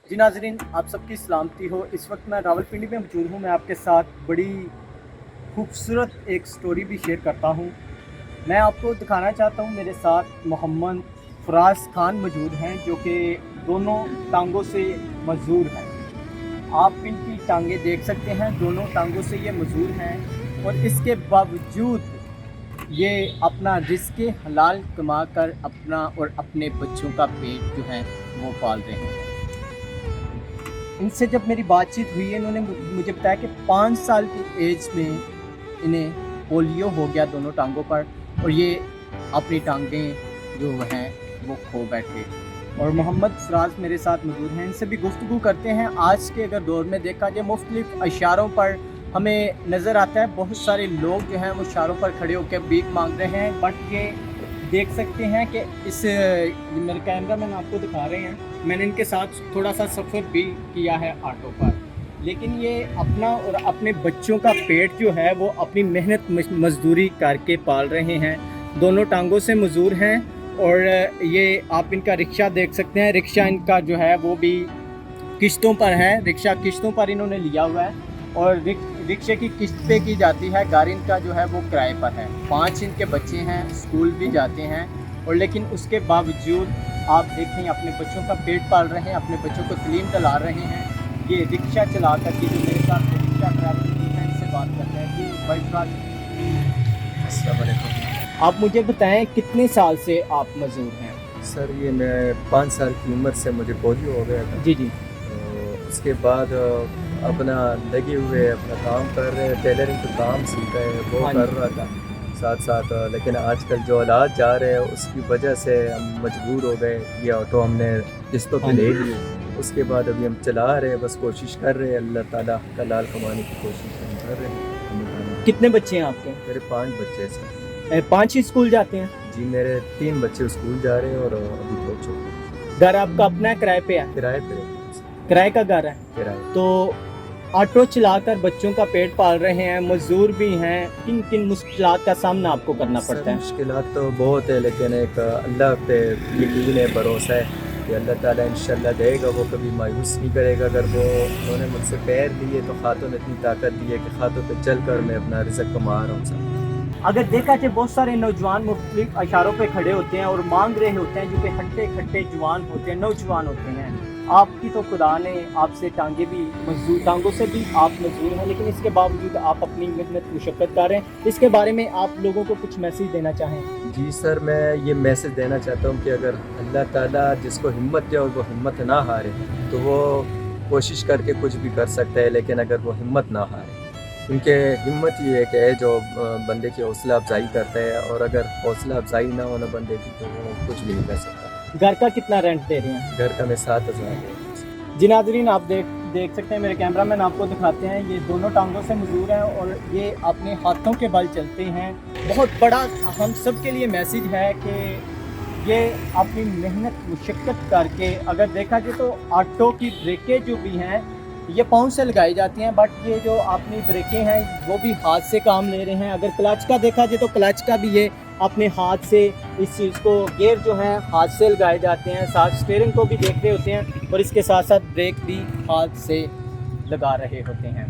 जी नाज़रीन, आप सबकी सलामती हो। इस वक्त मैं रावलपिंडी में मौजूद हूँ। मैं आपके साथ बड़ी खूबसूरत एक स्टोरी भी शेयर करता हूँ। मैं आपको दिखाना चाहता हूँ, मेरे साथ मोहम्मद फराज खान मौजूद हैं, जो कि दोनों टांगों से मज़दूर हैं। आप इनकी टांगें देख सकते हैं, दोनों टांगों से ये मज़दूर हैं और इसके बावजूद ये अपना रिज़्क़ हलाल कमा कर अपना और अपने बच्चों का पेट जो है वो पाल रहे हैं। इनसे जब मेरी बातचीत हुई है, इन्होंने मुझे बताया कि 5 साल की एज में इन्हें पोलियो हो गया दोनों टांगों पर और ये अपनी टांगें जो हैं वो खो बैठे। और मोहम्मद फराज मेरे साथ मौजूद हैं, इनसे भी गुफ्तगू करते हैं। आज के अगर दौर में देखा जाए, मुख्तलिफ इशारों पर हमें नज़र आता है बहुत सारे लोग जो हैं वो इशारों पर खड़े होकर भीख मांग रहे हैं। बट ये देख सकते हैं कि इस मेरे कैमरा मैन आपको दिखा रहे हैं, मैंने इनके साथ थोड़ा सा सफ़र भी किया है ऑटो पर, लेकिन ये अपना और अपने बच्चों का पेट जो है वो अपनी मेहनत मजदूरी करके पाल रहे हैं। दोनों टांगों से मजदूर हैं और ये आप इनका रिक्शा देख सकते हैं। रिक्शा इनका जो है वो भी किश्तों पर है, रिक्शा किश्तों पर इन्होंने लिया हुआ है और रिक्शे की किस्त पे की जाती है। गाड़ी इनका जो है वो किराए पर है। 5 इनके बच्चे हैं, स्कूल भी जाते हैं और लेकिन उसके बावजूद आप देखें अपने बच्चों का पेट पाल रहे हैं, अपने बच्चों को तालीम दिला रहे हैं। ये रिक्शा चला कर के जो मेरे साथ रिक्शा ड्राइवर हैं, इनसे बात करते हैं कि भाई अस्सलाम वालेकुम। आप मुझे बताएं कितने साल से आप मजदूर हैं? सर ये मैं 5 साल की उम्र से मुझे पोलियो हो गया था। जी जी। तो उसके बाद अपना लगे हुए अपना काम कर रहे हैं, टेलरिंग का काम सीखा है वो हाँ कर रहा था साथ साथ। लेकिन आजकल जो हालात जा रहे हैं उसकी वजह से हम मजबूर हो गए। ये ऑटो हमने किस्तों पे ले लिए, उसके बाद अभी हम चला रहे हैं, बस कोशिश कर रहे हैं, अल्लाह ताला का लाल कमाने की कोशिश हम कर रहे हैं। कितने बच्चे हैं आपके? मेरे 5 बच्चे हैं सर। 5 ही स्कूल जाते हैं? जी मेरे 3 बच्चे स्कूल जा रहे हैं और अभी 2 छोटे। घर आपका अपना है, किराए पे है? किराए पे हैं। किराए का घर है। किराए। तो ऑटो चलाकर बच्चों का पेट पाल रहे हैं, मजदूर भी हैं, किन किन मुश्किलात का सामना आपको करना पड़ता है? मुश्किलात तो बहुत है, लेकिन एक अल्लाह पे यकीन है, भरोसा है कि अल्लाह ताला इंशाल्लाह देगा, वो कभी मायूस नहीं करेगा। अगर वो उन्होंने मुझसे पैर लिए तो खातों ने इतनी ताकत दी है कि खातों पे चल कर मैं अपना रिज़्क़ कमा रहा हूँ सर। अगर देखा जाए बहुत सारे नौजवान मुख्तलिफ इशारों पे खड़े होते हैं और मांग रहे होते हैं, जो कि हट्टे खट्टे जवान होते हैं, नौजवान होते हैं। आपकी तो खुदा ने आपसे टांगे भी मजदूर, टांगों से भी आप मजदूर हैं, लेकिन इसके बावजूद आप अपनी मेहनत मुशक्कत कर रहे हैं। इसके बारे में आप लोगों को कुछ मैसेज देना चाहें? जी सर, मैं ये मैसेज देना चाहता हूँ कि अगर अल्लाह ताला जिसको हिम्मत दे और वो हिम्मत ना हारे तो वो कोशिश करके कुछ भी कर सकता है, लेकिन अगर वो हिम्मत ना हारे, क्योंकि हिम्मत ही एक है जो बंदे की हौसला अफजाई करता है, और अगर हौसला अफजाई ना होना बंदे की तो वो कुछ भी नहीं कर सकता। घर का कितना रेंट दे रहे हैं? घर का मैं 7,000 है। जी नाज़रीन, आप देख सकते हैं, मेरे कैमरामैन आपको दिखाते हैं, ये दोनों टांगों से मजदूर हैं और ये अपने हाथों के बल चलते हैं। बहुत बड़ा हम सब के लिए मैसेज है कि ये अपनी मेहनत मुशक्कत करके, अगर देखा जाए तो ऑटो की ब्रेकें जो भी हैं ये पाँव से लगाई जाती हैं, बट ये जो अपनी ब्रेकें हैं वो भी हाथ से काम ले रहे हैं। अगर क्लच का देखा जाए तो क्लच का भी ये अपने हाथ से, इस चीज़ को गियर जो है हाथ से लगाए जाते हैं, साथ स्टीयरिंग को भी देख रहे होते हैं और इसके साथ साथ ब्रेक भी हाथ से लगा रहे होते हैं।